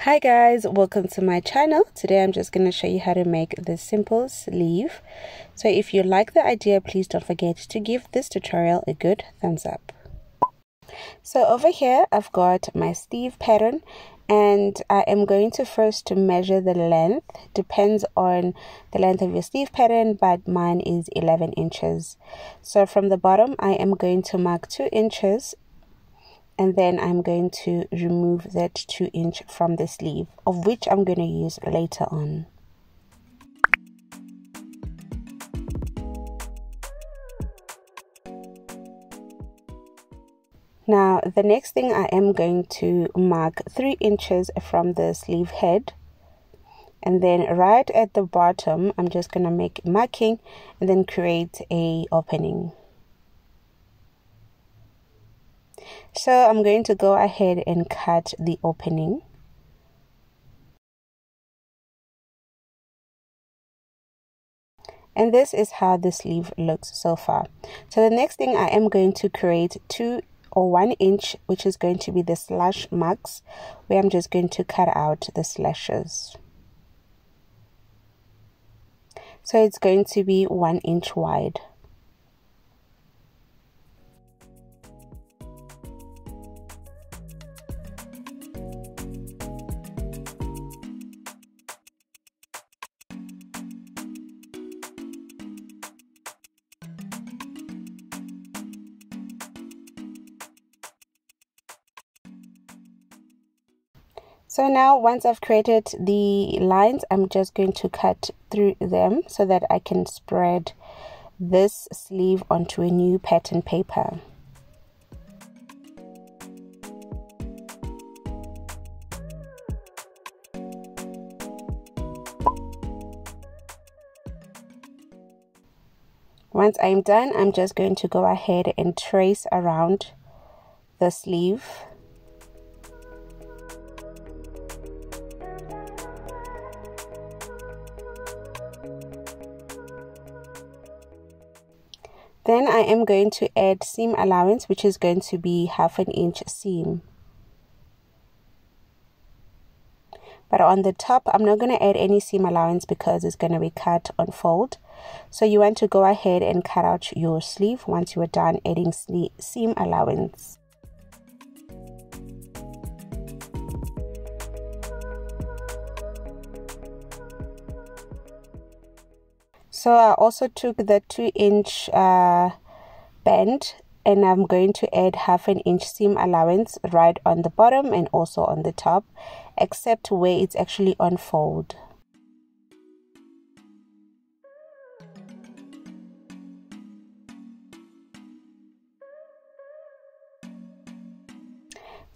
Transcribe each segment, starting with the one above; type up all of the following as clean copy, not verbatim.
Hi guys, welcome to my channel. Today I'm just going to show you how to make this simple sleeve. So if you like the idea, please don't forget to give this tutorial a good thumbs up. So over here I've got my sleeve pattern and I am going to first measure the length. Depends on the length of your sleeve pattern, but mine is 11 inches. So from the bottom I am going to mark 2 inches. And then I'm going to remove that 2 inch from the sleeve, of which I'm going to use later on. Now the next thing, I am going to mark 3 inches from the sleeve head, and then right at the bottom I'm just going to make a marking and then create a opening. So I'm going to go ahead and cut the opening. And this is how the sleeve looks so far. So the next thing, I am going to create 2 or 1 inch, which is going to be the slash marks, where I'm just going to cut out the slashes. So it's going to be 1 inch wide. So now once I've created the lines, I'm just going to cut through them so that I can spread this sleeve onto a new pattern paper. Once I'm done, I'm just going to go ahead and trace around the sleeve. Then I am going to add seam allowance, which is going to be 1/2 inch seam. But on the top, I'm not going to add any seam allowance because it's going to be cut on fold. So you want to go ahead and cut out your sleeve once you are done adding seam allowance. So I also took the 2 inch band, and I'm going to add 1/2 inch seam allowance right on the bottom and also on the top, except where it's actually on fold.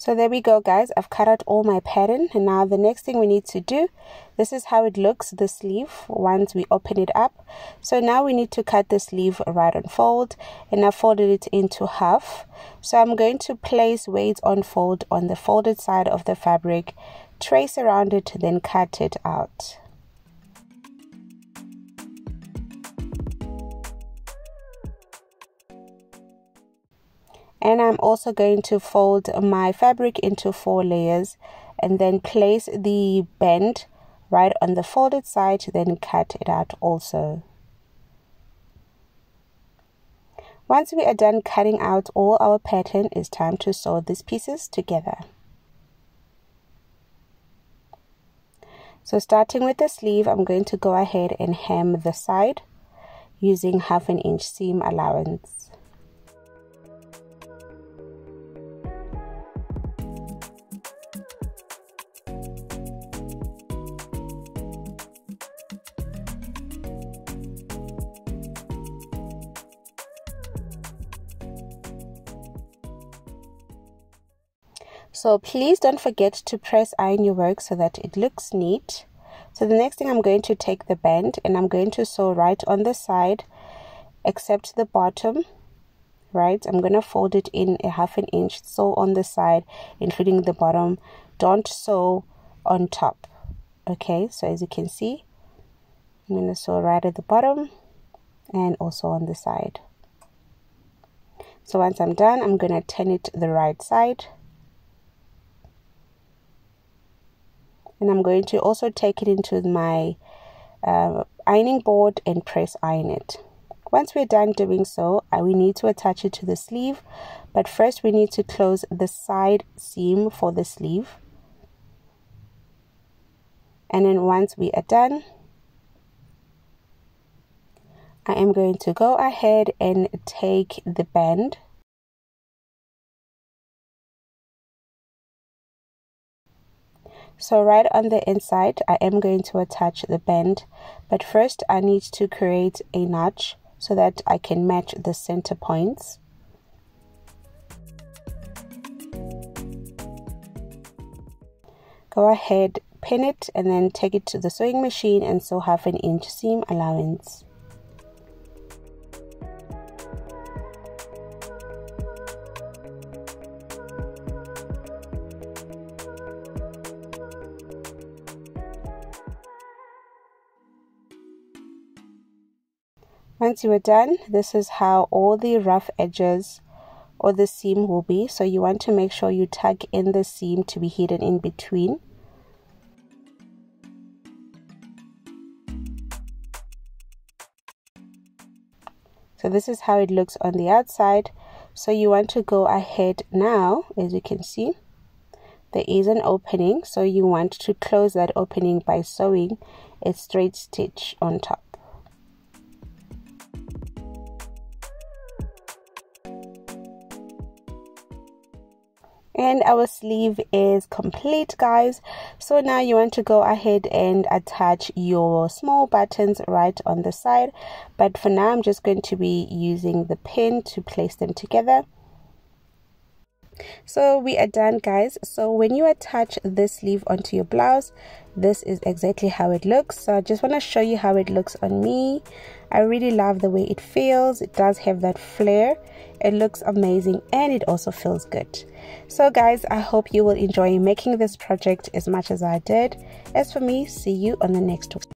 So there we go guys, I've cut out all my pattern, and now the next thing we need to do, this is how it looks, the sleeve, once we open it up. So now we need to cut the sleeve right on fold, and I folded it into half. So I'm going to place where it's on fold on the folded side of the fabric, trace around it, then cut it out. And I'm also going to fold my fabric into 4 layers and then place the band right on the folded side, then cut it out also. Once we are done cutting out all our pattern, it's time to sew these pieces together. So starting with the sleeve, I'm going to go ahead and hem the side using 1/2 inch seam allowance. So please don't forget to press iron your work so that it looks neat. So the next thing, I'm going to take the band and I'm going to sew right on the side except the bottom. Right, I'm going to fold it in 1/2 inch, sew on the side including the bottom, don't sew on top. Okay, so as you can see, I'm going to sew right at the bottom and also on the side. So once I'm done, I'm going to turn it the right side and I'm going to also take it into my ironing board and press iron it. Once we're done doing so, we need to attach it to the sleeve, but first we need to close the side seam for the sleeve. And then once we are done, I am going to go ahead and take the band so right on the inside I am going to attach the band, but first I need to create a notch so that I can match the center points. Go ahead, pin it, and then take it to the sewing machine and sew 1/2 inch seam allowance. Once you are done, this is how all the rough edges or the seam will be. So you want to make sure you tuck in the seam to be hidden in between. So this is how it looks on the outside. So you want to go ahead now, as you can see, there is an opening. So you want to close that opening by sewing a straight stitch on top. And our sleeve is complete, guys. So now you want to go ahead and attach your small buttons right on the side, but for now I'm just going to be using the pin to place them together. So we are done, guys. So when you attach this sleeve onto your blouse, this is exactly how it looks. So I just want to show you how it looks on me. I really love the way it feels. It does have that flare. It looks amazing and it also feels good. So guys, I hope you will enjoy making this project as much as I did. As for me, see you on the next one.